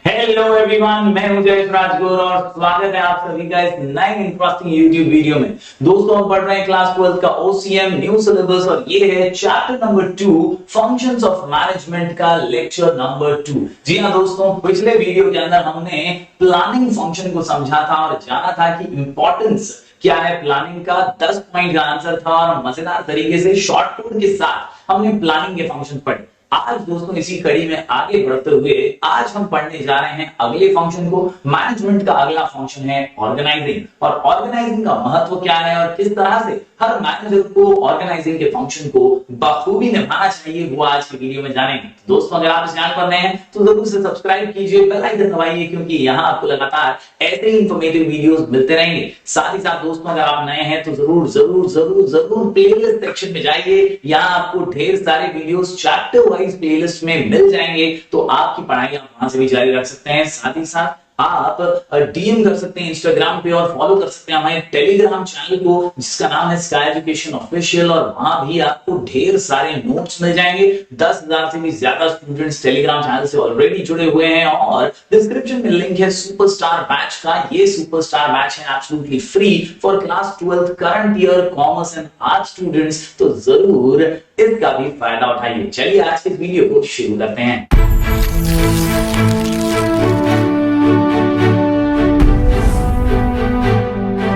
Hello everyone, मैं हूं जयेश राजगुरु और स्वागत है आप सभी का इस नए इंटरेस्टिंग यूट्यूब वीडियो में। दोस्तों, हम पढ़ रहे हैं क्लास 12 का ओसीएम न्यू सिलेबस और ये है chapter number 2 functions of management का लेक्चर नंबर 2। जी हां दोस्तों, पिछले वीडियो के अंदर हमने प्लानिंग फंक्शन को समझा था और जाना था कि इंपॉर्टेंस क्या है प्लानिंग का। 10 पॉइंट का आंसर था और मजेदार तरीके से शॉर्ट कोड के साथ हमने प्लानिंग के फंक्शन पढ़े। आज दोस्तों इसी कड़ी में आगे बढ़ते हुए आज हम पढ़ने जा रहे हैं अगले फंक्शन को। मैनेजमेंट का अगला फंक्शन है ऑर्गेनाइजिंग, और ऑर्गेनाइजिंग का महत्व क्या है और किस तरह से हर मैनेजर को ऑर्गेनाइजिंग के फंक्शन को बखूबी निभाना चाहिए, वो आज की वीडियो में जानेंगे। दोस्तों, अगर आप इस चैनल पर नए हैं तो जरूर से सब्सक्राइब कीजिए, बेल आइकन दबाइए, क्योंकि यहाँ आपको लगातार ऐसे ही इंफॉर्मेटिव वीडियोस मिलते रहेंगे। साथ ही साथ दोस्तों, अगर आप नए हैं तो जरूर जरूर जरूर जरूर प्लेलिस्ट सेक्शन में जाइए। यहाँ आपको ढेर सारे वीडियोस चैप्टर वाइज प्लेलिस्ट में मिल जाएंगे, तो आपकी पढ़ाई आप वहां से भी जारी रख सकते हैं। साथ ही साथ आप डीएम कर सकते हैं इंस्टाग्राम पे और फॉलो कर सकते हैं हमारे टेलीग्राम चैनल को जिसका नाम है स्काई एजुकेशन ऑफिशियल, और वहां भी आपको ढेर सारे नोट्स मिल जाएंगे। 10,000 से भी ज्यादा स्टूडेंट्स टेलीग्राम चैनल से ऑलरेडी जुड़े हुए हैं और डिस्क्रिप्शन में लिंक है सुपरस्टार बैच का। ये सुपरस्टार बैच है absolutely free for class 12 current year commerce and arts students, तो जरूर इसका भी फायदा उठाइए। चलिए आज के वीडियो को शुरू करते हैं।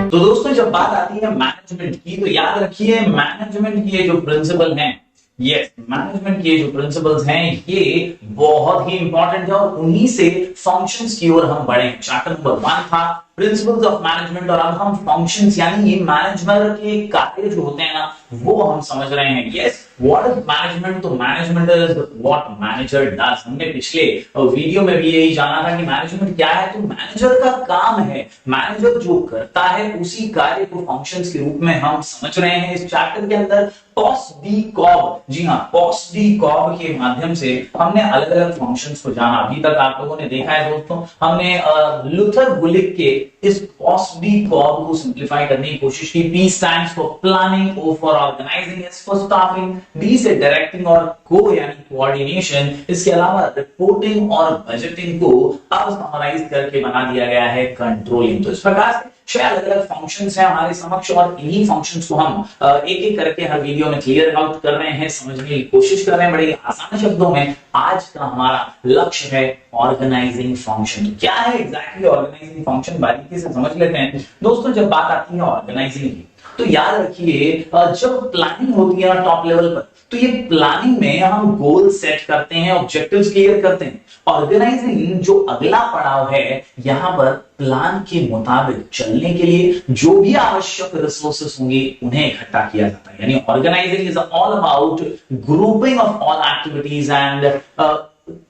तो दोस्तों, जब बात आती है मैनेजमेंट की तो याद रखिए मैनेजमेंट की जो प्रिंसिपल हैं, मैनेजमेंट के जो प्रिंसिपल्स हैं ये बहुत ही इंपॉर्टेंट है और उन्हीं से फंक्शंस की ओर हम बढ़े। चैप्टर नंबर 1 था प्रिंसिपल्स ऑफ मैनेजमेंट और अब हम फंक्शंस यानी ये मैनेजमेंट के कार्य जो होते हैं ना वो हम समझ रहे हैं। Yes, what is management? तो management is what manager does. हमने पिछले वीडियो में भी यही जाना था कि मैनेजमेंट क्या है। तो मैनेजर का काम है, मैनेजर जो करता है उसी कार्य को फंक्शंस के रूप में हम समझ रहे हैं इस चैप्टर के अंदर। पॉस-डी-कॉब, जी हाँ, पॉस-डी-कॉब के माध्यम से हमने अलग अलग फंक्शंस को जाना। अभी तक आप लोगों ने देखा है दोस्तों, हमने लुथर गुलिक के इस पॉस-डी-कॉब को सिंप्लीफाई करने की कोशिश की। P stands for planning, O for organizing, S for staffing, D से डायरेक्टिंग और को यानी कोऑर्डिनेशन, इसके अलावा रिपोर्टिंग और बजटिंग को अब समराइज करके बना दिया गया है कंट्रोलिंग। तो इस प्रकार से छह अलग अलग फंक्शंस हैं हमारे समक्ष और इन्हीं फंक्शंस को हम एक एक करके हर वीडियो में क्लियर आउट कर रहे हैं, समझने की कोशिश कर रहे हैं बड़े आसान शब्दों में। आज का हमारा लक्ष्य है ऑर्गेनाइजिंग फंक्शन। क्या है एग्जैक्टली ऑर्गेनाइजिंग फंक्शन, बारीकी से समझ लेते हैं। दोस्तों, जब बात आती है ऑर्गेनाइजिंग की तो याद रखिए जब प्लानिंग होती है टॉप लेवल पर तो ये प्लानिंग में हम गोल सेट करते हैं, ऑब्जेक्टिव्स क्लियर करते हैं। ऑर्गेनाइजिंग जो अगला पड़ाव है, यहां पर प्लान के मुताबिक चलने के लिए जो भी आवश्यक रिसोर्सेस होंगे उन्हें इकट्ठा किया जाता है। यानी organising is all about grouping of all activities and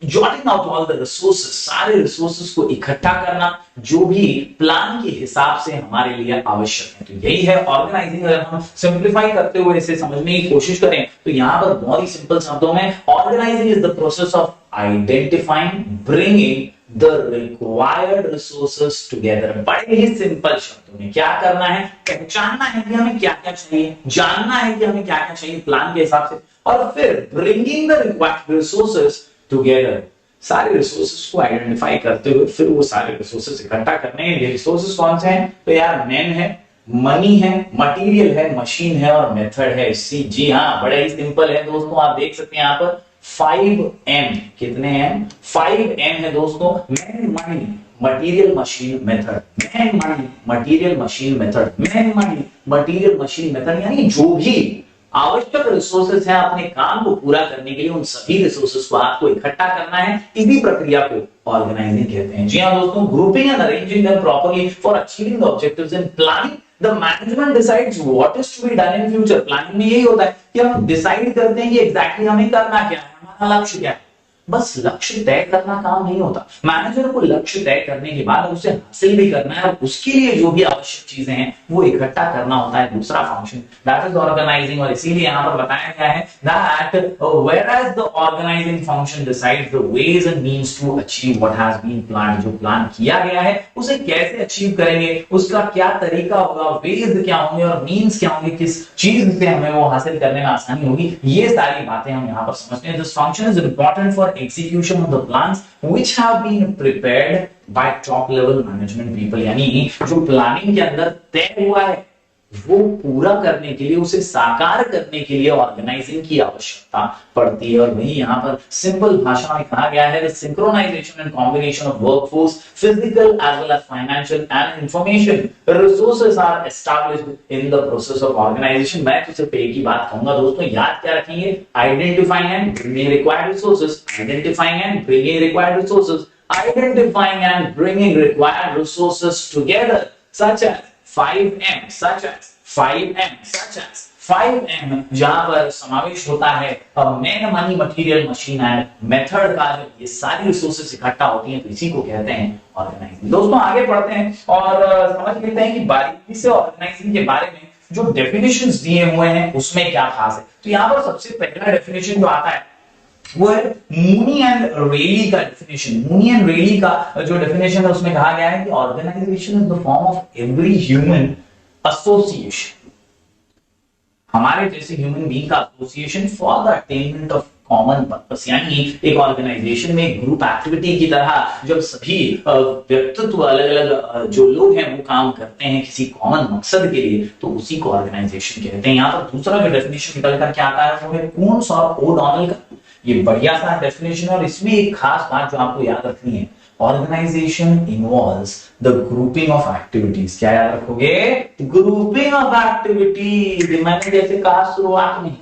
jotting out all the resources, सारे रिसोर्सेस को इकट्ठा करना जो भी प्लान के हिसाब से हमारे लिए आवश्यक है। तो यही है ऑर्गेनाइजिंग। अगर हम सिंप्लीफाई करते हुए इसे समझने की कोशिश करें तो यहां पर बहुत ही सिंपल शब्दों में organising is the process of identifying bringing the required resources together। बड़े ही सिंपल शब्दों में क्या करना है, पहचानना है कि हमें क्या क्या चाहिए, जानना है कि हमें क्या क्या चाहिए प्लान के हिसाब से, और फिर bringing the required resources together, सारे रिसोर्सेस को आइडेंटिफाई करते हुए फिर वो सारे रिसोर्सेस इकट्ठा करने हैं। ये रिसोर्सेस कौन से हैं? तो यार मैन है, मनी है, मटेरियल है, मशीन है और मेथड है। जी हाँ, बड़ा ही सिंपल है दोस्तों। आप देख सकते हैं यहाँ पर 5M, कितने हैं? 5M है दोस्तों। Man, money, material, machine, method. Man, money, material, machine, method. Man, money, material, machine, method, यानी जो भी आवश्यक रिसोर्सेस हैं अपने काम को पूरा करने के लिए उन सभी रिसोर्सेस को आपको इकट्ठा करना है। इसी प्रक्रिया को ऑर्गेनाइजिंग कहते हैं। जी हाँ दोस्तों, grouping and arranging them properly for achieving the objectives in planning the management decides what is to be done in future. Planning में यही होता है कि हम डिसाइड करते हैं कि एग्जैक्टली हमें करना क्या है, हमारा लक्ष्य क्या है। बस लक्ष्य तय करना काम नहीं होता, मैनेजर को लक्ष्य तय करने के बाद उसे हासिल भी करना है और उसके लिए जो भी आवश्यक चीजें हैं वो इकट्ठा करना होता है। दूसरा फंक्शन दैट इज ऑर्गेनाइजिंग, और इसीलिए यहां पर बताया गया है that whereas the organising function decides the ways and means to achieve what has been planned. जो प्लान किया गया है उसे कैसे अचीव करेंगे, उसका क्या तरीका होगा, वेज क्या होंगे और मींस क्या होंगे, किस चीज से हमें वो हासिल करने में आसानी होगी, ये सारी बातें हम यहां पर समझते हैं। This function is important for execution of the plans which have been prepared by top level management people। यानी जो प्लानिंग के अंदर तय हुआ है वो पूरा करने के लिए, उसे साकार करने के लिए ऑर्गेनाइजिंग की आवश्यकता पड़ती है। और वही यहाँ पर सिंपल भाषा में कहा गया है, synchronisation and combination of workforce, physical as well as financial and information resources are established in the process of organisation. मैं तो सिर्फ एक ही बात कहूंगा दोस्तों, याद क्या रखेंगे, identifying and bringing required resources, identifying and bringing required resources, identifying and bringing required resources together, such as 5M, such as 5M, such as 5M, जहां पर समावेश होता है man, money, material, machine and method का। जब ये सारी resources इकट्ठा होती हैं तो इसी को कहते हैं ऑर्गेनाइजिंग। दोस्तों आगे बढ़ते हैं और समझ लेते हैं कि बारीकी से ऑर्गेनाइजिंग के बारे में जो डेफिनेशंस दिए हुए हैं उसमें क्या खास है। तो यहाँ पर सबसे पहला डेफिनेशन जो आता है वो है मूनी एंड रेली का डेफिनेशन। मूनी एंड रेली का जो डेफिनेशन है उसमें कहा गया है कि organisation is the form of every human association, हमारे जैसे ह्यूमन बीइंग का association for the attainment of common purpose. यानी एक ऑर्गेनाइजेशन में ग्रुप एक्टिविटी की तरह जब सभी व्यक्तित्व अलग अलग जो लोग हैं वो काम करते हैं किसी कॉमन मकसद के लिए, तो उसी को ऑर्गेनाइजेशन कहते हैं। यहाँ पर दूसरा जो डेफिनेशन निकल कर क्या आता है वो है कून्स और ओडॉनल का। ये बढ़िया सा डेफिनेशन है और इसमें एक खास बात जो आपको याद रखनी है, organisation involves the grouping of activities. क्या याद रखोगे, ग्रुपिंग ऑफ एक्टिविटीज। मैंने जैसे कहा शुरुआत में,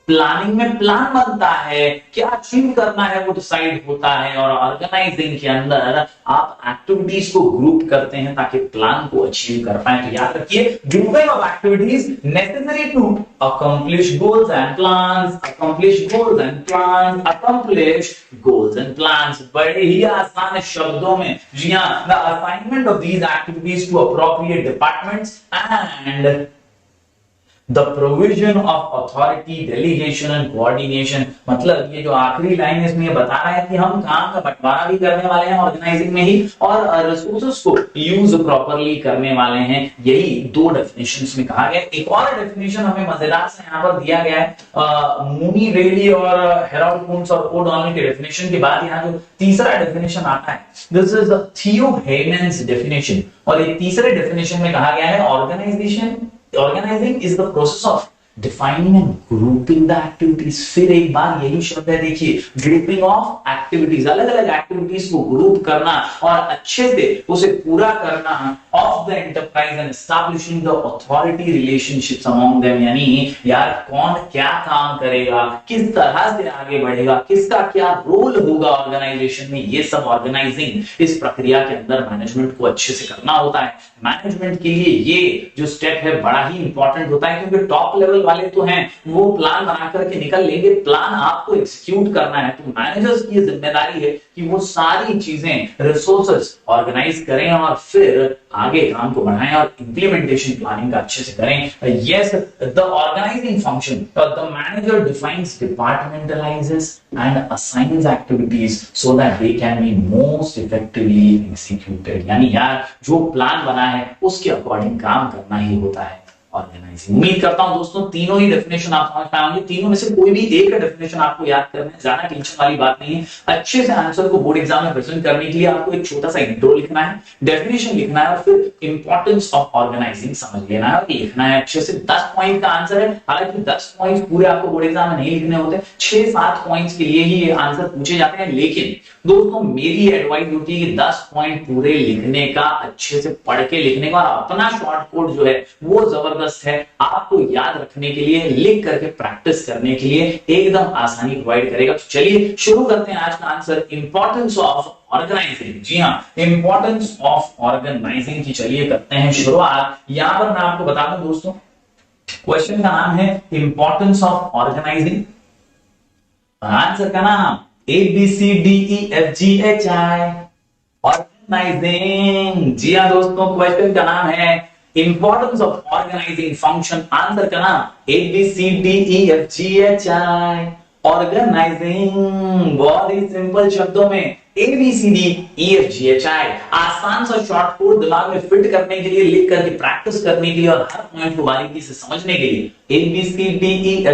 प्लानिंग में प्लान बनता है, क्या अचीव करना है वो डिसाइड होता है, और ऑर्गेनाइजिंग के अंदर आप एक्टिविटीज को ग्रुप करते हैं ताकि प्लान को अचीव कर पाए। तो याद रखिए, grouping of activities necessary to accomplish goals and plans, accomplish goals and plans, accomplish goals and plans. बड़े ही आसान शब्दों में, जी हाँ, the assignment of these activities to appropriate departments and The provision of authority, delegation and coordination। मतलब ये जो आखिरी लाइन इसमें ये बता रहा है कि हम काम का बंटवारा भी करने वाले हैं ऑर्गेनाइजिंग में ही, और रिसोर्सेज को यूज प्रॉपरली करने वाले हैं। यही दो डेफिनेशंस में कहा गया। एक और डेफिनेशन हमें मजेदार से यहाँ पर दिया गया है, मूनी, रेली और हेरोल्ड कून्स और ओडॉनल के डेफिनेशन के बाद यहाँ जो तीसरा डेफिनेशन आता है, दिस इज थियो हेमन्स डेफिनेशन। और ये तीसरे डेफिनेशन में कहा गया है Organizing is the process of defining and grouping the activities। फिर एक बार यही शब्द है, देखिए, ग्रुपिंग ऑफ एक्टिविटीज, अलग अलग एक्टिविटीज को ग्रुप करना और अच्छे से उसे पूरा करना of the enterprise and establishing the authority relationships among them. यानी यार कौन क्या काम करेगा, किस तरह से आगे बढ़ेगा, किसका क्या रोल होगा ऑर्गेनाइजेशन में, ये सब ऑर्गेनाइजिंग इस प्रक्रिया के अंदर मैनेजमेंट को अच्छे से करना होता है। मैनेजमेंट के लिए ये जो स्टेप है बड़ा ही इंपॉर्टेंट होता है, क्योंकि टॉप लेवल वाले तो हैं वो प्लान बना करके निकल लेंगे, प्लान आपको एग्जीक्यूट करना है। तो मैनेजर्स की जिम्मेदारी है कि वो सारी चीजें, रिसोर्सेज ऑर्गेनाइज करें और फिर आगे काम को बढ़ाएं और इंप्लीमेंटेशन प्लानिंग का अच्छे से करें। Yes, the organising function, the manager defines, departmentalises and assigns activities so that they can be most effectively executed. यानी यार जो प्लान बना है उसके अकॉर्डिंग काम करना ही होता है ऑर्गेनाइजिंग। उम्मीद करता हूं दोस्तों तीनों ही डेफिनेशन आप समझ पाए होंगे। तीनों में से कोई भी एक डेफिनेशन आपको याद करना है, ज्यादा टेंशन वाली बात नहीं है। अच्छे से आंसर को बोर्ड एग्जाम में प्रेजेंट करने के लिए आपको एक छोटा सा इंट्रो लिखना है, डेफिनेशन लिखना है और फिर इंपॉर्टेंस ऑफ ऑर्गेनाइजिंग समझ लेना है और लिखना है अच्छे से। 10 पॉइंट का आंसर है, हालांकि 10 पॉइंट पूरे आपको बोर्ड एग्जाम में नहीं लिखने होते, 6-7 पॉइंट्स के लिए ही ये आंसर पूछे जाते हैं। लेकिन दोस्तों मेरी एडवाइस होती है कि 10 पॉइंट पूरे लिखने का, अच्छे से पढ़ के लिखने का, और अपना शॉर्ट कोड जो है वो जबरदस्त है, आपको याद रखने के लिए, लिख करके प्रैक्टिस करने के लिए एकदम आसानी प्रोवाइड करेगा। तो चलिए शुरू करते हैं आज का आंसर, इंपॉर्टेंस ऑफ ऑर्गेनाइजिंग। जी हाँ, इंपॉर्टेंस ऑफ ऑर्गेनाइजिंग की चलिए करते हैं शुरुआत। यहां पर मैं आपको बता दूं दोस्तों, क्वेश्चन का नाम है इंपॉर्टेंस ऑफ ऑर्गेनाइजिंग, आंसर का नाम ABCDEFGHI, ऑर्गेनाइजिंग। जी हाँ दोस्तों, क्वेश्चन का नाम है importance of organising function, answer का नाम ABCDEFGHI, ऑर्गेनाइजिंग। बहुत ही सिंपल शब्दों में ABCDEFGHI, आसान सा शॉर्ट कोड दिमाग में फिट करने के लिए, लिख करके प्रैक्टिस करने के लिए और हर पॉइंट को बारीकी से समझने के लिए ABCDEFGHI,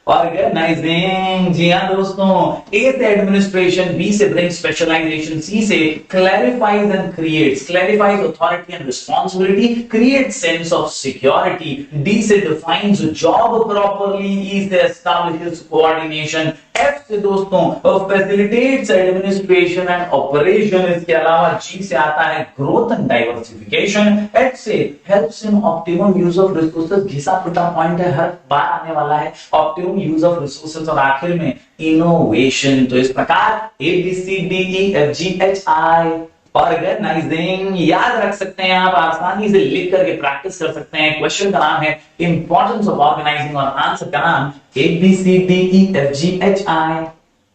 ऑर्गेनाइजिंग। जी हाँ दोस्तों, ए से एडमिनिस्ट्रेशन, बी से ब्रिंग स्पेशलाइजेशन, सी से clarifies and creates, clarifies authority and responsibility, create sense of security, D से डिफाइंस जॉब प्रॉपरली, ई से एस्टैब्लिशेस कोऑर्डिनेशन, एफ से दोस्तों फैसिलिटेट्स एडमिनिस्ट्रेशन एंड ऑपरेशन, इसके अलावा जी से आता है ग्रोथ एंड डाइवर्सिफिकेशन, एच से helps in optimum use of resources, घिसा पिटा पॉइंट है, हर बार आने वाला है, ऑप्टिमम यूज ऑफ रिसोर्सेज, और आखिर में इनोवेशन। तो इस प्रकार A B C D E F G H I organising याद रख सकते हैं आप, आसानी से लिख करके प्रैक्टिस कर सकते हैं। क्वेश्चन का नाम है इंपॉर्टेंस ऑफ ऑर्गेनाइजिंग और आंसर का नाम A B C D E F G H I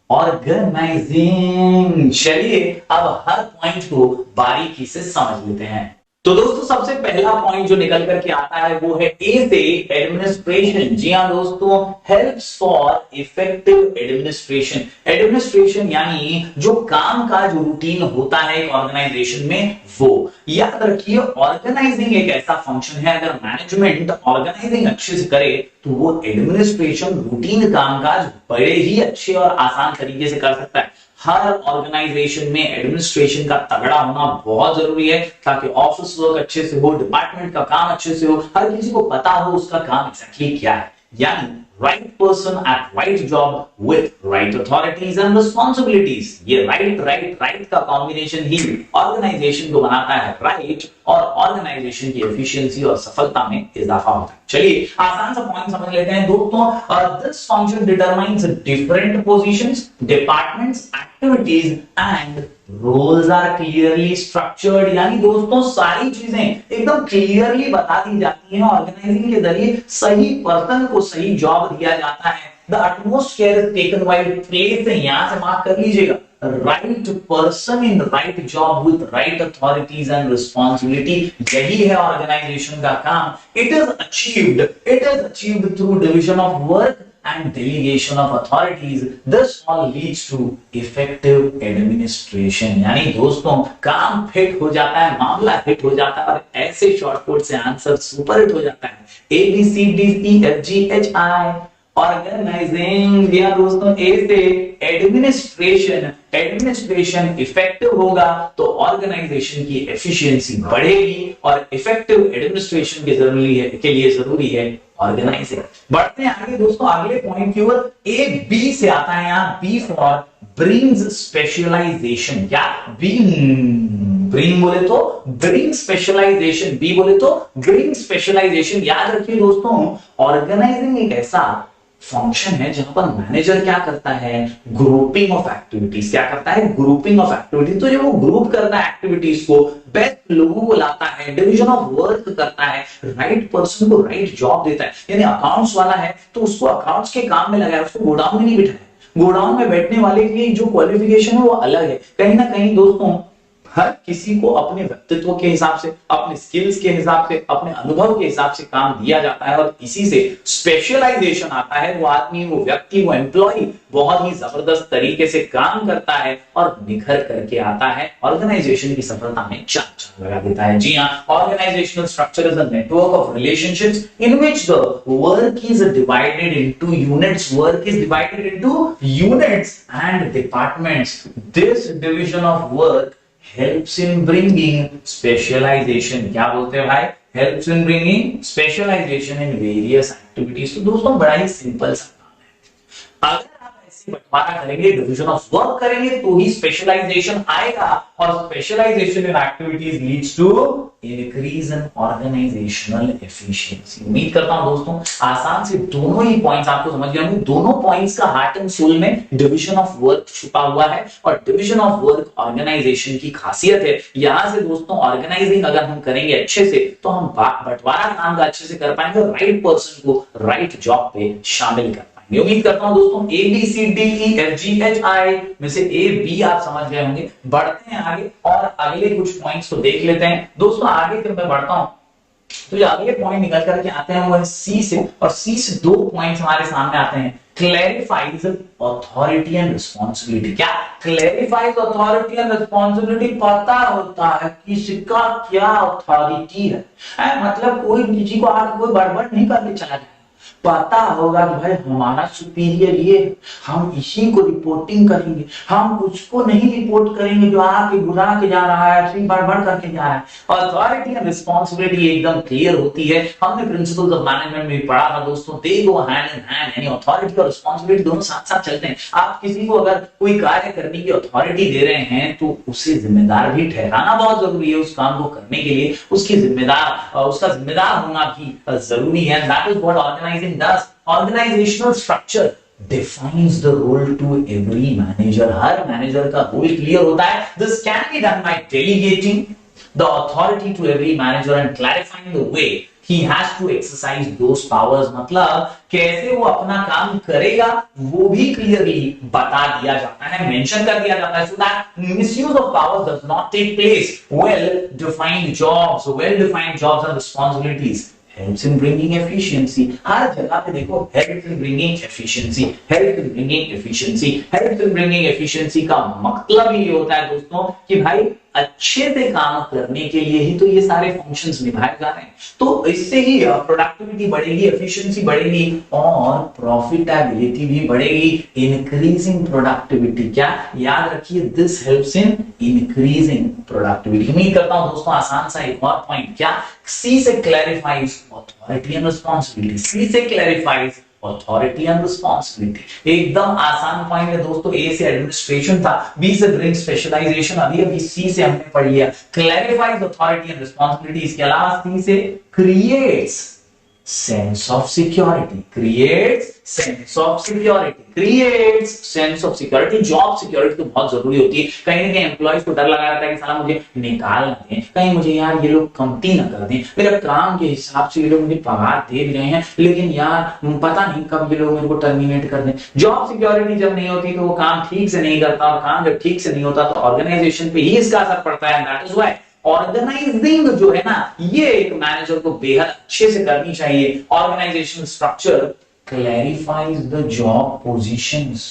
organising. चलिए अब हर पॉइंट को बारीकी से समझ लेते हैं। तो दोस्तों सबसे पहला पॉइंट जो निकल करके आता है वो है ए से एडमिनिस्ट्रेशन। जी हाँ दोस्तों, helps for effective administration. Administration यानी जो काम का जो रूटीन होता है एक ऑर्गेनाइजेशन में, वो याद रखिए ऑर्गेनाइजिंग एक ऐसा फंक्शन है, अगर मैनेजमेंट ऑर्गेनाइजिंग अच्छे से करे तो वो एडमिनिस्ट्रेशन रूटीन कामकाज बड़े ही अच्छे और आसान तरीके से कर सकता है। हर ऑर्गेनाइजेशन में एडमिनिस्ट्रेशन का तगड़ा होना बहुत जरूरी है, ताकि ऑफिस वर्क अच्छे से हो, डिपार्टमेंट का काम अच्छे से हो, हर किसी को पता हो उसका काम एग्जैक्टली क्या है, यानी right person at right job with right authorities and responsibilities। ये right का कॉम्बिनेशन ही ऑर्गेनाइजेशन को बनाता है राइट, और ऑर्गेनाइजेशन की एफिशिएंसी और सफलता में इजाफा होता है। चलिए आसान सा पॉइंट समझ लेते हैं दोस्तों। This function determines different positions, departments, activities and roles are clearly structured, यानी दोस्तों सारी चीजें एकदम क्लियरली बता दी जाती हैं। ऑर्गेनाइजिंग के जरिए सही पर्सन को सही जॉब दिया जाता है। The utmost care is taken while placing, यहां से मार्क कर लीजिएगा, right person in right job with right authorities and responsibility. यही है ऑर्गेनाइजेशन का काम। It is achieved through division of work and delegation of authorities. This all leads to effective administration। यानी दोस्तों काम फिट हो जाता है, मामला हिट हो जाता है, और ऐसे शॉर्टकट से आंसर सुपर हिट हो जाता है। A B C D E F G H I organising. या दोस्तों ए से एडमिनिस्ट्रेशन इफेक्टिव होगा तो ऑर्गेनाइजेशन की एफिशिएंसी बढ़ेगी, और इफेक्टिव एडमिनिस्ट्रेशन के लिए जरूरी है ऑर्गेनाइजिंग। बढ़ते हैं आगे दोस्तों, अगले पॉइंट की ओर। ए बी से आता है यहां बी फॉर ब्रिंग्स स्पेशलाइजेशन। क्या ब्रिंग बोले तो ब्रिंग स्पेशलाइजेशन, बी बोले तो ब्रिंग स्पेशलाइजेशन। याद रखिए दोस्तों, ऑर्गेनाइजिंग एक ऐसा फंक्शन है जहां पर मैनेजर क्या करता है, ग्रुपिंग ऑफ एक्टिविटीज। क्या करता है, ग्रुपिंग ऑफ एक्टिविटीज। तो जब वो ग्रुप करता है एक्टिविटीज को, बेस्ट लोगों को लाता है, डिवीजन ऑफ वर्क करता है, राइट पर्सन को राइट जॉब देता है। यानी अकाउंट्स वाला है तो उसको अकाउंट्स के काम में लगाया, उसको गोडाउन में नहीं बिठाया। गोडाउन में बैठने वाले की जो क्वालिफिकेशन है वो अलग है। कहीं ना कहीं दोस्तों हर किसी को अपने व्यक्तित्व के हिसाब से, अपने स्किल्स के हिसाब से, अपने अनुभव के हिसाब से काम दिया जाता है, और इसी से स्पेशलाइजेशन आता है। वो आदमी, वो व्यक्ति, वो एम्प्लॉय बहुत ही जबरदस्त तरीके से काम करता है और निखर करके आता है, ऑर्गेनाइजेशन की सफलता में चार लगा देता है। जी हाँ, organisational structure is a network of relationships in which the work is divided into units. Work is divided into units and departments. This division of work helps in bringing specialization। क्या बोलते हैं भाई, helps in bringing specialization in various activities। तो दोस्तों बड़ा ही simple सा काम है। अगर आप ऐसे बंटवारा करेंगे, डिवीजन ऑफ वर्क करेंगे, तो ही स्पेशलाइजेशन आएगा, और specialisation in activities leads to increase in organisational efficiency. उम्मीद करता हूं दोस्तों आसान से दोनों ही पॉइंट्स आपको समझ गए होंगे। दोनों पॉइंट्स का हार्ट एंड सोल में डिवीजन ऑफ वर्क छुपा हुआ है, और डिवीजन ऑफ वर्क ऑर्गेनाइजेशन की खासियत है। यहां से दोस्तों ऑर्गेनाइजिंग अगर हम करेंगे अच्छे से, तो हम बंटवारा काम का अच्छे से कर पाएंगे, राइट पर्सन को राइट जॉब पे शामिल कर पाएंगे। उम्मीद करता हूं दोस्तों A B C D E F G H I में से ए बी आप समझ गए होंगे। बढ़ते हैं आगे और अगले कुछ पॉइंट्स को देख लेते हैं दोस्तों। आगे फिर मैं बढ़ता हूं, तो जो अगले पॉइंट निकल करके आते हैं वो है सी से, और सी से दो पॉइंट्स हमारे सामने आते हैं। Clarifies authority and responsibility. क्या क्लैरिफाइज अथॉरिटी एंड रिस्पॉन्सिबिलिटी, पता होता है किसका क्या अथॉरिटी है। मतलब कोई किसी को आके कोई गड़बड़ नहीं करके चला जाए, पता होगा कि भाई हमारा सुपीरियर ये, हम इसी को रिपोर्टिंग करेंगे, हम उसको नहीं रिपोर्ट करेंगे जो आके बुला के जा रहा है, फिर बड़बड़ करके जा रहा है। अथॉरिटी एंड रिस्पांसिबिलिटी एकदम क्लियर होती है। हमने प्रिंसिपल्स ऑफ मैनेजमेंट में भी पढ़ा था दोस्तों, दे गो हैंड इन हैंड, यानी अथॉरिटी और रिस्पांसिबिलिटी दोनों साथ साथ चलते हैं। आप किसी को अगर कोई कार्य करने की अथॉरिटी दे रहे हैं तो उसे जिम्मेदार भी ठहराना बहुत जरूरी है। उस काम को करने के लिए उसका जिम्मेदार होना भी जरूरी है। That is what organising does. Organisational structure defines the role to every manager। हर मैनेजर का रोल क्लियर होता है। This can be done by delegating the authority to every manager and clarifying the way he has to exercise those powers। मतलब कैसे वो अपना काम करेगा वो भी क्लियरली बता दिया जाता है, मेंशन कर दिया जाता है, so that misuse of powers does not take place। well defined jobs and responsibilities helps in bringing efficiency। हर जगह पे देखो helps in bringing efficiency का मतलब ये होता है दोस्तों कि भाई अच्छे से काम करने के लिए ही तो ये सारे फंक्शंस निभाए जा रहे हैं। तो इससे ही प्रोडक्टिविटी बढ़ेगी, एफिशिएंसी बढ़ेगी और प्रॉफिटेबिलिटी भी बढ़ेगी। इंक्रीजिंग प्रोडक्टिविटी, क्या याद रखिए, this helps in increasing productivity. उम्मीद करता हूं दोस्तों आसान सा एक और पॉइंट, क्या सी से क्लैरिफाइज ऑथोरिटी एंड रिस्पांसिबिलिटी, सी से क्लैरिफाइज ऑथोरिटी एंड रिस्पांसिबिलिटी। एकदम आसान पॉइंट है दोस्तों। ए से एडमिनिस्ट्रेशन था, बी से ब्रिंग स्पेशलाइजेशन, अभी सी से हमने पढ़ लिया क्लैरिफाइज ऑथोरिटी एंड रिस्पांसिबिलिटी। इसके अलावा सी से creates sense of security, job security तो बहुत जरूरी होती है। कहीं ना कहीं एम्प्लॉइज को डर लगा रहता है कि साला मुझे निकाल ना दें, कहीं मुझे यार ये लोग कमती ना कर दें, मेरा काम के हिसाब से ये लोग मुझे पगार दे भी रहे हैं, लेकिन यार पता नहीं कब ये लोग मेरे को टर्मिनेट कर दें। जॉब सिक्योरिटी जब नहीं होती तो वो काम ठीक से नहीं करता, और काम जब ठीक से नहीं होता तो ऑर्गेनाइजेशन पे ही इसका असर पड़ता है। दैट इज व्हाई ऑर्गेनाइजिंग जो है ना, ये एक मैनेजर को बेहद अच्छे से करनी चाहिए। Organisation structure clarifies the job positions.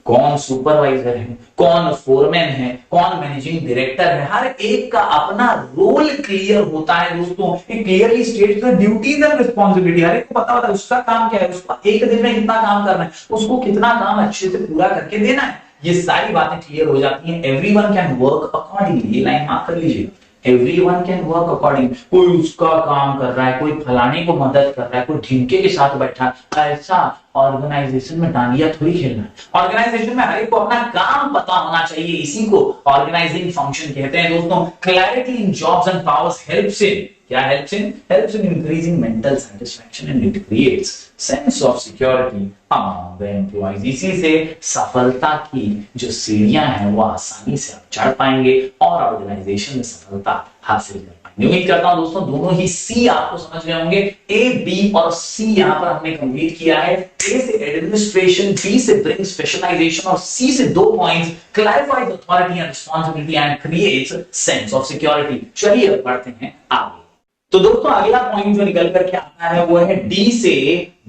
कौन सुपरवाइजर है, कौन फोरमैन है, कौन मैनेजिंग डायरेक्टर है, हर एक का अपना रोल क्लियर होता है दोस्तों। ये clearly states the duties and responsibility. हर एक को पता होता है उसका काम क्या है, उसका एक दिन में कितना काम करना है, उसको कितना काम अच्छे से पूरा करके देना है। ये सारी बातें क्लियर हो जाती हैं। एवरीवन कैन वर्क अकॉर्डिंगली, ये लाइन मार्क कर लीजिए। Everyone can work according. कोई उसका काम कर रहा है, कोई फलाने को मदद कर रहा है, कोई ढिमके के साथ बैठा, ऐसा ऑर्गेनाइजेशन में डांडिया थोड़ी खेलना है। ऑर्गेनाइजेशन में हर एक को अपना काम पता होना चाहिए, इसी को ऑर्गेनाइजिंग फंक्शन कहते हैं दोस्तों। Clarity in jobs and powers helps in, क्या helps in increasing mental satisfaction and it creates sense of security among the employees. इसी से सफलता की जो सीढ़ियां हैं वो आसानी से आप चढ़ पाएंगे और ऑर्गेनाइजेशन में सफलता हासिल कर पाएंगे। उम्मीद करता हूं दोस्तों दोनों ही सी आपको समझ गए होंगे। ए, बी और सी यहां पर हमने कंप्लीट किया है। ए से एडमिनिस्ट्रेशन, बी से ब्रिंग स्पेशलाइजेशन और सी से दो points, clarifies authority and responsibility and creates sense of security. चलिए अब बढ़ते हैं आगे। तो दोस्तों अगला पॉइंट जो निकल करके आता है वो है डी से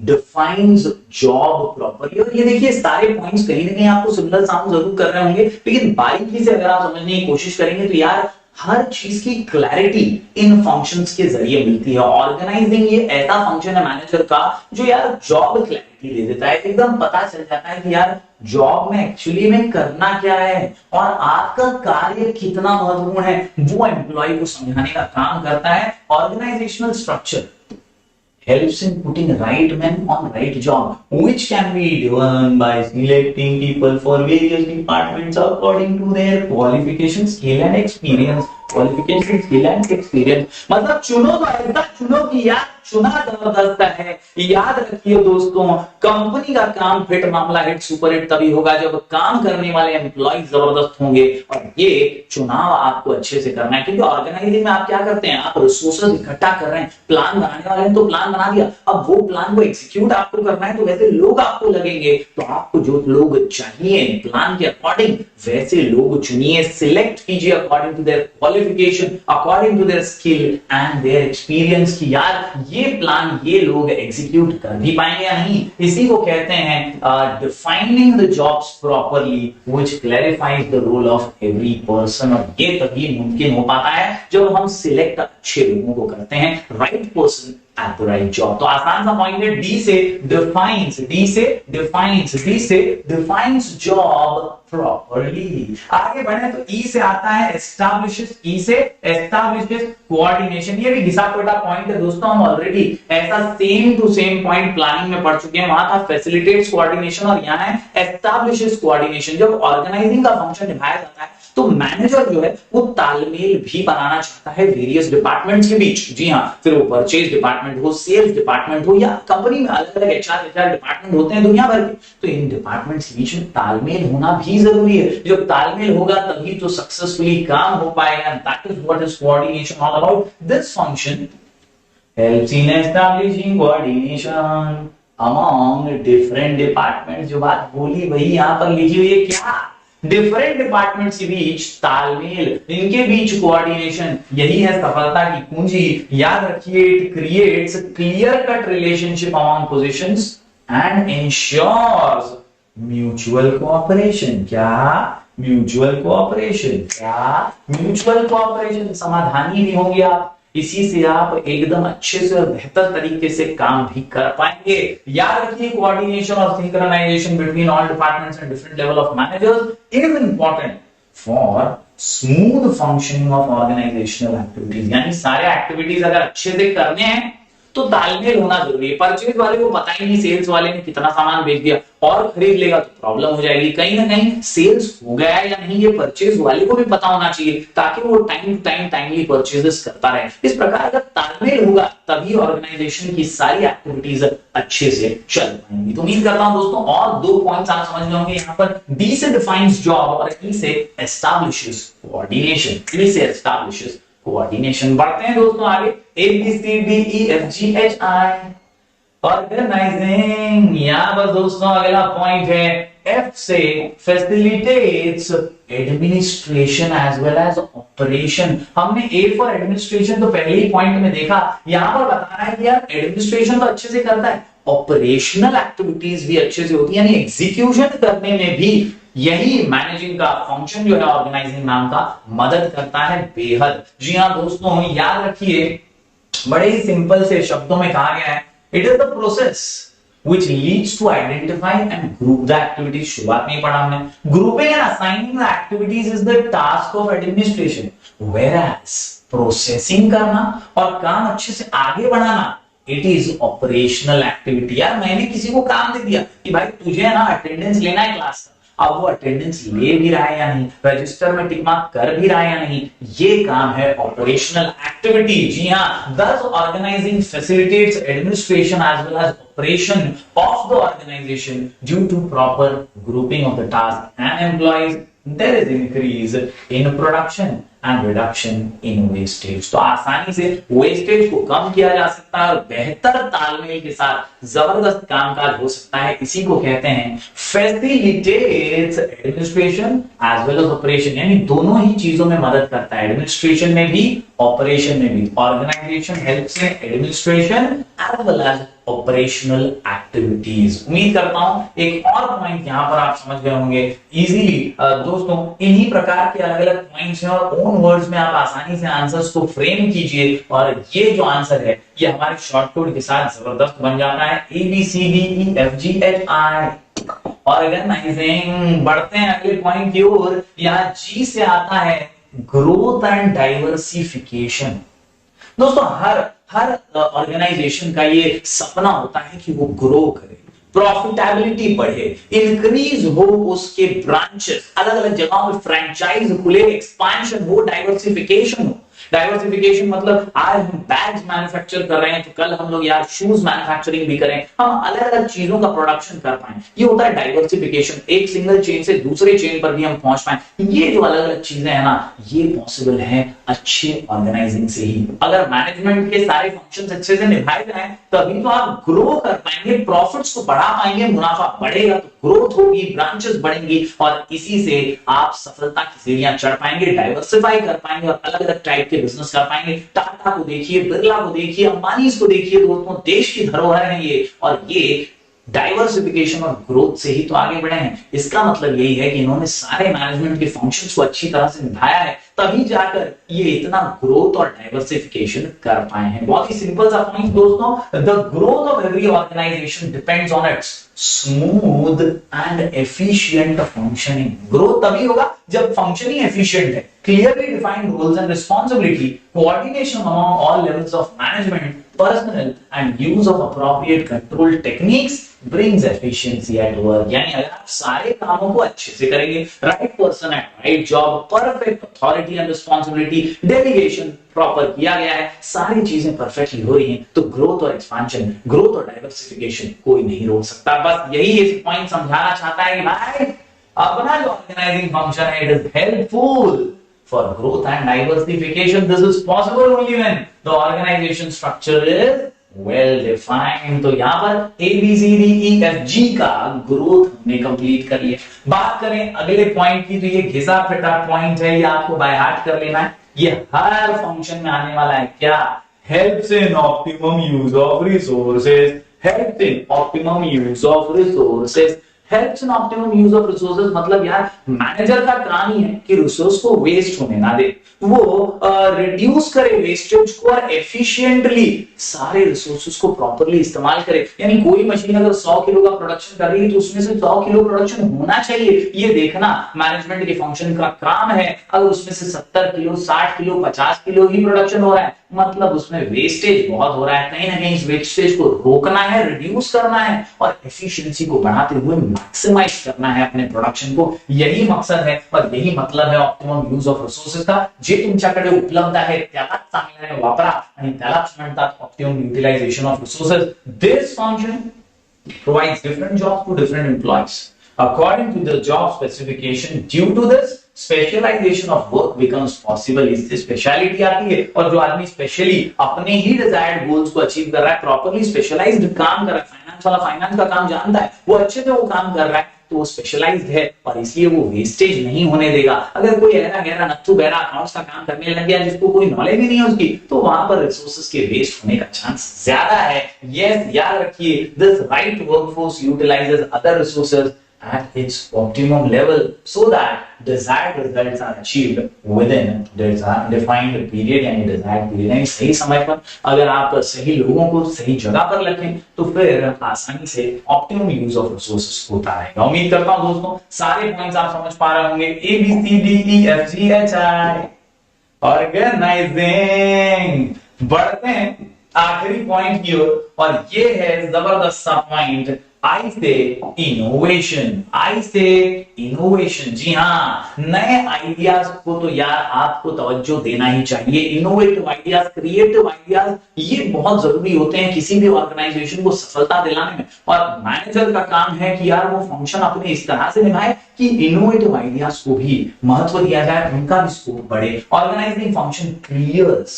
डिफाइंस जॉब प्रॉपर्ली। और ये देखिए सारे पॉइंट्स कहीं ना कहीं आपको सिमिलर साउंड जरूर कर रहे होंगे, लेकिन बारीकी से अगर आप समझने की कोशिश करेंगे तो यार हर चीज की क्लैरिटी इन फंक्शंस के जरिए मिलती है। ऑर्गेनाइजिंग ये ऐसा फंक्शन है मैनेजर का जो यार जॉब क्लैरिटी दे देता है। एकदम पता चल जाता है कि यार जॉब में एक्चुअली में करना क्या है और आपका कार्य कितना महत्वपूर्ण है, वो एम्प्लॉय को समझाने का काम करता है। Organisational structure helps in putting right men on right job, which can be done by selecting people for various departments according to their qualification, skill and experience. Qualification, skill and experience. मतलब चुनो तो ऐसा चुनो कि यार चुना जबरदस्त है। याद रखिए दोस्तों, कंपनी का काम फिट, मामला हिट, सुपर हिट तभी होगा जब काम करने वाले एम्प्लॉय जबरदस्त होंगे। और ये चुनाव आपको अच्छे से करना है, क्योंकि ऑर्गेनाइजिंग में आप क्या करते हैं, आप रिसोर्सेज इकट्ठा कर रहे हैं। प्लान बनाने वाले हैं तो प्लान बना दिया, अब वो प्लान को एग्जीक्यूट आपको करना है, तो वैसे लोग आपको लगेंगे। तो आपको जो लोग चाहिए प्लान के अकॉर्डिंग वैसे लोग चुनिए, सिलेक्ट कीजिए according to their qualification, according to their skill and their experience की यार ये प्लान ये लोग एग्जीक्यूट कर भी पाएंगे या नहीं। इसी को कहते हैं defining the jobs properly which clarifies the role of every person. और ये तभी मुमकिन हो पाता है जब हम सिलेक्ट अच्छे लोगों को करते हैं, right person at the right job। तो आसान सा पॉइंट है, डी से डिफाइंस जॉब प्रॉपरली। आगे बढ़े तो ई से आता है एस्टैब्लिशेस, कोऑर्डिनेशन। ये भी घिसा पिटा पॉइंट है दोस्तों, हम ऑलरेडी ऐसा same to same point planning में पढ़ चुके हैं। वहां था फैसिलिटेट्स कोऑर्डिनेशन और यहाँ है एस्टैब्लिशेस कोऑर्डिनेशन। जब ऑर्गेनाइजिंग का फंक्शन निभाया जाता है तो मैनेजर जो है वो तालमेल भी बनाना चाहता है वेरियस डिपार्टमेंट्स के बीच। जी हाँ, फिर वो परचेज डिपार्टमेंट हो, सेल्स डिपार्टमेंट हो, या कंपनी में अलग अलग एचआर डिपार्टमेंट होते हैं दुनिया भर के, तो इन डिपार्टमेंट्स के बीच में तालमेल होना भी जरूरी है। जब तालमेल होगा तभी तो सक्सेसफुली काम हो पाएगा। That is what is coordination all about. This function helps in establishing coordination among different departments। जो बात बोली वही यहां पर लिखी हुई है, क्या डिफरेंट डिपार्टमेंट्स के बीच तालमेल, इनके बीच कोऑर्डिनेशन, यही है सफलता की कुंजी। याद रखिए, it creates clear cut relationship among positions and ensures mutual cooperation. क्या म्यूचुअल कोऑपरेशन समाधानी भी होंगे आप, इसी से आप एकदम अच्छे से और बेहतर तरीके से काम भी कर पाएंगे। याद रखिए, कोऑर्डिनेशन और synchronisation between all departments and different level of managers is important for smooth functioning of organisational activities. यानी सारे एक्टिविटीज अगर अच्छे से करने हैं तो तालमेल होना जरूरी है। परचेज वाले को पता ही नहीं सेल्स वाले ने कितना सामान बेच दिया, और खरीद लेगा तो प्रॉब्लम हो जाएगी। कहीं ना कहीं सेल्स हो गया है या नहीं ये परचेज वाले को भी पता होना चाहिए, ताकि वो time to time timely purchases करता रहे। इस प्रकार अगर तालमेल होगा तभी ऑर्गेनाइजेशन की सारी एक्टिविटीज अच्छे से चल पाएंगी। तो उम्मीद करता हूं दोस्तों और दो पॉइंट्स आप समझ गए होंगे। यहाँ पर डी से डिफाइंस जॉब और ई से एस्टैब्लिशेस कोऑर्डिनेशन, ई से एस्टैब्लिशेस कोऑर्डिनेशन। बढ़ते हैं दोस्तों आगे, ABCDEFGHI ऑर्गेनाइजिंग। यहां पर दोस्तों अगला पॉइंट है एफ से facilitates administration as well as operation. हमने ए फॉर एडमिनिस्ट्रेशन तो पहले ही पॉइंट में देखा, यहां पर बता रहा है कि यार एडमिनिस्ट्रेशन तो अच्छे से करता है, ऑपरेशनल एक्टिविटीज भी अच्छे से होती है, यानी एग्जीक्यूशन करने में भी यही मैनेजिंग का फंक्शन जो है ऑर्गेनाइजिंग नाम का मदद करता है बेहद। जी हाँ दोस्तों, याद रखिए, बड़े ही सिंपल से शब्दों में कहा गया है, it is the process which leads to identify and group the activities। शुरुआत में ही पढ़ा हमने, grouping and assigning the activities is the task of administration, whereas processing करना और काम अच्छे से आगे बढ़ाना इट इज ऑपरेशनल एक्टिविटी। यार मैंने किसी को काम दे दिया कि भाई तुझे ना अटेंडेंस लेना है क्लास का, अब वो अटेंडेंस ले भी रहा है या नहीं, रजिस्टर में टिक मार्क कर भी रहा है या नहीं, ये काम है ऑपरेशनल एक्टिविटी। जी हाँ, thus organizing facilitates administration as well as operation of the organization due to proper grouping of the task and employees। There is increase in production and reduction in wastage। तो आसानी से wastage को कम किया जा सकता है और बेहतर तालमेल के साथ जबरदस्त कामकाज हो सकता है। इसी को कहते हैं facilitates administration as well as operation, यानी दोनों ही चीजों में मदद करता है, एडमिनिस्ट्रेशन में भी ऑपरेशन में भी। Organisation helps in administration as well as operational activities. उम्मीद करता हूं एक और पॉइंट यहां पर आप समझ गए होंगे इजीली। दोस्तों इन्हीं प्रकार के अलग अलग पॉइंट्स हैं और ओन वर्ड्स में आप आसानी से आंसर्स को फ्रेम कीजिए, और ये जो आंसर है ये हमारे शॉर्ट कोड के साथ जबरदस्त बन जाता है, ABCDEFGHI ऑर्गेनाइजिंग। बढ़ते हैं अगले पॉइंट की ओर, यहां जी से आता है ग्रोथ एंड डाइवर्सिफिकेशन। दोस्तों हर ऑर्गेनाइजेशन का ये सपना होता है कि वो ग्रो करे, प्रॉफिटेबिलिटी बढ़े, इंक्रीज हो उसके ब्रांचेस, अलग अलग जगहों में फ्रेंचाइज खुले, एक्सपेंशन हो, डाइवर्सिफिकेशन हो। डाइवर्सिफिकेशन मतलब आज हम बैग्स मैन्युफैक्चर कर रहे हैं तो कल हम लोग यार शूज मैन्युफैक्चरिंग भी करें, हम अलग अलग चीजों का प्रोडक्शन कर पाए, ये होता है डाइवर्सिफिकेशन। एक सिंगल चेन से दूसरे चेन पर भी हम पहुंच पाए, ये जो अलग अलग चीजें हैं ना, ये पॉसिबल है अच्छे ऑर्गेनाइजिंग से ही। अगर मैनेजमेंट के सारे फंक्शंस अच्छे से निभाए जाएं तभी तो आप ग्रो कर पाएंगे, प्रॉफिट्स को बढ़ा पाएंगे, मुनाफा बढ़ेगा तो ग्रोथ होगी, ब्रांचेस बढ़ेंगी और इसी से आप सफलता की सीढ़ियां चढ़ पाएंगे, डाइवर्सिफाई कर पाएंगे और अलग अलग टाइप के बिजनेस कर पाएंगे। टाटा को देखिए, बिरला को देखिए, अंबानी को देखिए, दोस्तों देश की धरोहर है ये, और ये डाइवर्सिफिकेशन और ग्रोथ से ही तो आगे बढ़े हैं। इसका मतलब यही है कि इन्होंने सारे मैनेजमेंट के फंक्शंस को अच्छी तरह से निभाया है, तभी जाकर ये इतना ग्रोथ और डाइवर्सिफिकेशन कर पाए हैं। बहुत ही सिंपल सा पॉइंट दोस्तों, the growth of every organisation depends on its smooth and efficient functioning. Growth तभी होगा जब फंक्शनिंग एफिशिएंट है, clearly defined roles and responsibility, coordination among all levels of management, personnel and use of appropriate control techniques brings efficiency at work। यानी अगर आप सारे कामों को अच्छे से करेंगे, right person at right job, perfect authority and responsibility, delegation proper किया गया है, सारी चीजें परफेक्टली हो रही हैं, तो ग्रोथ और एक्सपांशन, ग्रोथ और डाइवर्सिफिकेशन कोई नहीं रोक सकता। बस यही इस पॉइंट समझाना चाहता है कि भाई अपना जो ऑर्गेनाइजिंग फंक्शन है, it is helpful for growth and diversification. This is possible only when the organization structure is well defined। तो यहाँ पर A B C D E F G का ग्रोथ हमने कंप्लीट कर लिया। बात करें अगले पॉइंट की, तो ये घिसा पिटा पॉइंट है, ये आपको बाय हार्ट कर लेना है। ये हर फंक्शन में आने वाला है। क्या? Helps in optimum use of resources, helps in optimum use of resources. Helps in optimum use of resources मतलब यार मैनेजर का काम ही है कि रिसोर्स को वेस्ट होने ना दे, वो रिड्यूस करे वेस्टेज को और एफिशिएंटली सारे रिसोर्सेज को प्रॉपर्ली इस्तेमाल करे। यानी कोई मशीन अगर 100 किलो का प्रोडक्शन कर रही है तो उसमें से 100 किलो प्रोडक्शन होना चाहिए, ये देखना मैनेजमेंट के फंक्शन का काम है। अगर उसमें से 70 किलो, 60 किलो, 50 किलो ही प्रोडक्शन हो रहा है, मतलब उसमें वेस्टेज बहुत हो रहा है। कहीं ना कहीं इस वेस्टेज को रोकना है, रिड्यूस करना है और एफिशिएंसी को बढ़ाते हुए मैक्सिमाइज करना है अपने प्रोडक्शन को। यही मकसद है और यही मतलब है ऑप्टिमम यूज ऑफ रिसोर्सेस का। जे तुमच्याकडे उपलब्ध आहे त्यालाच चांगल्याने वापरा आणि त्यालाच म्हणतात optimum utilisation of resources. This function provides different jobs to different employees according to the job specification। due to this specialisation of work becomes possible. इससे स्पेशलिटी आती है और जो आदमी स्पेशली अपने ही डिजायर्ड गोल्स को अचीव कर रहा है, प्रॉपर्ली स्पेशलाइज्ड काम कर रहा है, फाइनेंस वाला फाइनेंस का काम जानता है, वो अच्छे से वो काम कर रहा है, तो वो स्पेशलाइज्ड है और इसलिए वो वेस्टेज नहीं होने देगा। अगर कोई ऐरा गहरा नत्थु बहरा अकाउंट्स का काम करने लग गया जिसको कोई नॉलेज ही नहीं है उसकी, तो वहां पर रिसोर्सेज के वेस्ट होने का चांस ज्यादा है। यस, याद रखिए, this right workforce utilises other resources at its optimum level so that desired results are achieved within defined period। यानी desired period यानी सही समय पर अगर आप सही लोगों को सही जगह पर रखें तो फिर आसानी से ऑप्टिमम यूज ऑफ रिसोर्सेज होता रहेगा। उम्मीद करता हूं दोस्तों सारे पॉइंट्स आप समझ पा रहे होंगे। A B C D E F G H I organising. बढ़ते हैं आखिरी पॉइंट की ओर और ये है जबरदस्त सा पॉइंट, आई से इनोवेशन। आई से इनोवेशन, जी हाँ, नए आइडियाज को तो यार आपको तवज्जो देना ही चाहिए। इनोवेटिव आइडियाज, क्रिएटिव आइडियाज ये बहुत जरूरी होते हैं किसी भी ऑर्गेनाइजेशन को सफलता दिलाने में। और मैनेजर का काम है कि यार वो फंक्शन अपने इस तरह से निभाए कि इनोवेटिव आइडियाज को भी महत्व दिया जाए, उनका भी स्कोप बढ़े। Organising function clears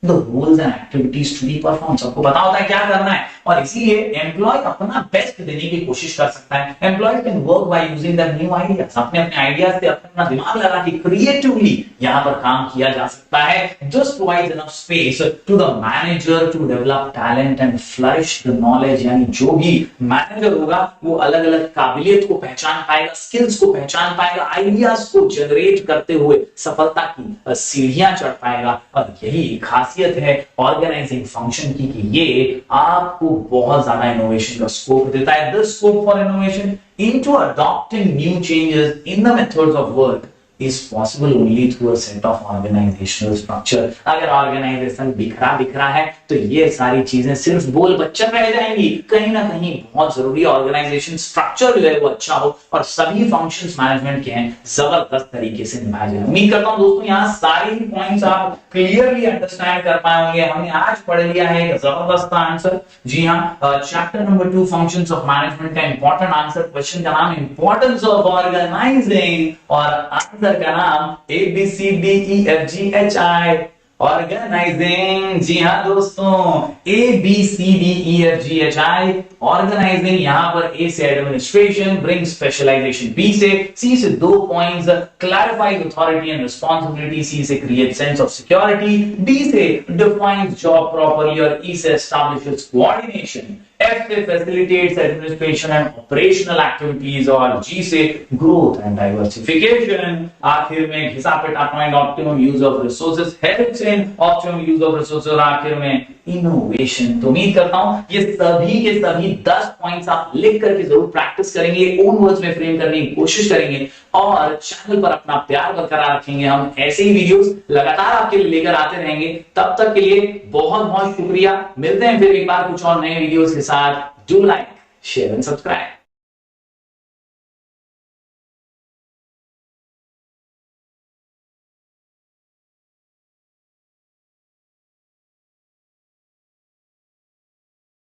the roles and activities to be performed। सबको पता होता है क्या करना है और इसीलिए एम्प्लॉय अपना बेस्ट देने की कोशिश कर सकता है। Employ can work by using the new ideas. अपने आइडियाज से अपना दिमाग लगा के क्रिएटिवली यहां पर काम किया जा सकता है। Just provides enough space to the manager to develop talent and flourish the knowledge. यानी जो भी मैनेजर होगा वो अलग अलग काबिलियत को पहचान पाएगा, स्किल्स को पहचान पाएगा, आइडियाज को जनरेट करते हुए सफलता की सीढ़ियां चढ़ पाएगा। और यही खासियत है ऑर्गेनाइजिंग फंक्शन की कि ये आपको बहुत ज्यादा इनोवेशन का स्कोप देता है। The scope for innovation into adopting new changes in the methods of work is possible only through a set of organizational structure। अगर ऑर्गेनाइजेशन बिखरा है तो ये सारी चीजें सिर्फ बोल बच्चन रह जाएंगी। कहीं ना कहीं बहुत जरूरी ऑर्गेनाइजेशन स्ट्रक्चर जो है वो अच्छा हो और सभी फंक्शंस मैनेजमेंट के हैं जबरदस्त तरीके से निभाए जाए। उम्मीद करता हूं दोस्तों यहाँ सारी पॉइंट्स आप क्लियरली अंडरस्टैंड कर पाए होंगे। हमने आज पढ़ लिया है एक जबरदस्त आंसर। जी हाँ, chapter number 2 functions of management का इंपॉर्टेंट आंसर, क्वेश्चन का नाम इंपॉर्टेंस ऑफ ऑर्गेनाइजिंग और आंसर का नाम ABCDEFGHI ऑर्गेनाइजिंग। जी हाँ दोस्तों, ABCDEFGHI ऑर्गेनाइजिंग। यहां पर A से एडमिनिस्ट्रेशन, ब्रिंग स्पेशलाइजेशन B से, C से 2 points, clarifies authority and responsibility, C से create sense of security, D से डिफाइंस जॉब प्रॉपर्ली और E से एस्टैब्लिशेस कोऑर्डिनेशन। F से facilitates administration and operational activities और G से growth and diversification। आखिर में घिसा-पिटा point optimum use of resources helps in optimum use of resources और आखिर में इनोवेशन। तो उम्मीद करता हूं ये सभी के सभी 10 पॉइंट्स आप लिख करके जरूर प्रैक्टिस करेंगे, ओन वर्ड्स में फ्रेम करने की कोशिश करेंगे और चैनल पर अपना प्यार बरकरार रखेंगे। हम ऐसे ही वीडियोस लगातार आपके लिए लेकर आते रहेंगे। तब तक के लिए बहुत बहुत शुक्रिया। मिलते हैं फिर एक बार कुछ और नए वीडियोस के साथ। Do like, share and subscribe.